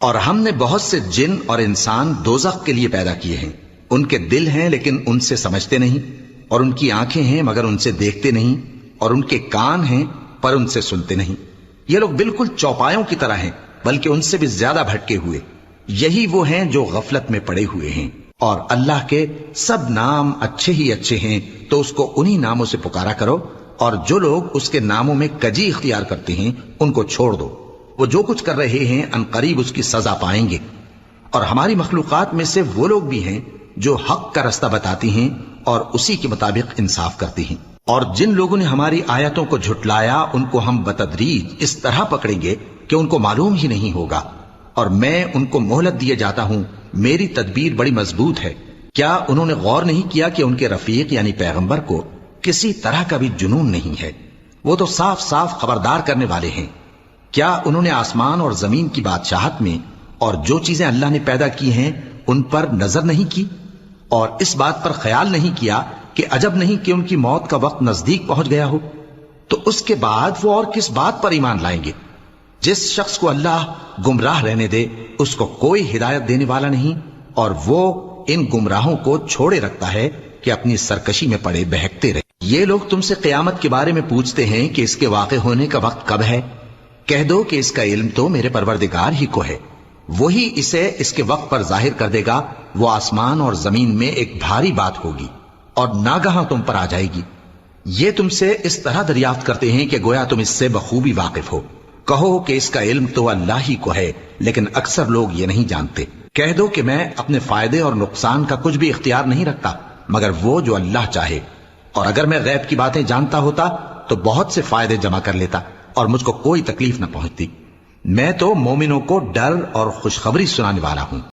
اور ہم نے بہت سے جن اور انسان دوزخ کے لیے پیدا کیے ہیں، ان کے دل ہیں لیکن ان سے سمجھتے نہیں، اور ان کی آنکھیں ہیں مگر ان سے دیکھتے نہیں، اور ان کے کان ہیں پر ان سے سنتے نہیں۔ یہ لوگ بالکل چوپایوں کی طرح ہیں، بلکہ ان سے بھی زیادہ بھٹکے ہوئے۔ یہی وہ ہیں جو غفلت میں پڑے ہوئے ہیں۔ اور اللہ کے سب نام اچھے ہی اچھے ہیں، تو اس کو انہی ناموں سے پکارا کرو، اور جو لوگ اس کے ناموں میں کجی اختیار کرتے ہیں ان کو چھوڑ دو۔ وہ جو کچھ کر رہے ہیں عنقریب اس کی سزا پائیں گے۔ اور ہماری مخلوقات میں سے وہ لوگ بھی ہیں جو حق کا رستہ بتاتی ہیں اور اسی کے مطابق انصاف کرتی ہیں، اور جن لوگوں نے ہماری آیتوں کو جھٹلایا ان کو ہم بتدریج اس طرح پکڑیں گے کہ ان کو معلوم ہی نہیں ہوگا، اور میں ان کو مہلت دیے جاتا ہوں، میری تدبیر بڑی مضبوط ہے۔ کیا انہوں نے غور نہیں کیا کہ ان کے رفیق یعنی پیغمبر کو کسی طرح کا بھی جنون نہیں ہے؟ وہ تو صاف صاف خبردار کرنے والے ہیں۔ کیا انہوں نے آسمان اور زمین کی بادشاہت میں اور جو چیزیں اللہ نے پیدا کی ہیں ان پر نظر نہیں کی، اور اس بات پر خیال نہیں کیا کہ عجب نہیں کہ ان کی موت کا وقت نزدیک پہنچ گیا ہو؟ تو اس کے بعد وہ اور کس بات پر ایمان لائیں گے؟ جس شخص کو اللہ گمراہ رہنے دے اس کو کوئی ہدایت دینے والا نہیں، اور وہ ان گمراہوں کو چھوڑے رکھتا ہے کہ اپنی سرکشی میں پڑے بہکتے رہے۔ یہ لوگ تم سے قیامت کے بارے میں پوچھتے ہیں کہ اس کے واقع ہونے کا وقت کب ہے؟ کہہ دو کہ اس کا علم تو میرے پروردگار ہی کو ہے، وہی اسے اس کے وقت پر ظاہر کر دے گا۔ وہ آسمان اور زمین میں ایک بھاری بات ہوگی اور ناگہاں تم پر آ جائے گی۔ یہ تم سے اس طرح دریافت کرتے ہیں کہ گویا تم اس سے بخوبی واقف ہو۔ کہو کہ اس کا علم تو اللہ ہی کو ہے، لیکن اکثر لوگ یہ نہیں جانتے۔ کہہ دو کہ میں اپنے فائدے اور نقصان کا کچھ بھی اختیار نہیں رکھتا مگر وہ جو اللہ چاہے، اور اگر میں غیب کی باتیں جانتا ہوتا تو بہت سے فائدے جمع کر لیتا اور مجھ کو کوئی تکلیف نہ پہنچتی۔ میں تو مومنوں کو ڈر اور خوشخبری سنانے والا ہوں۔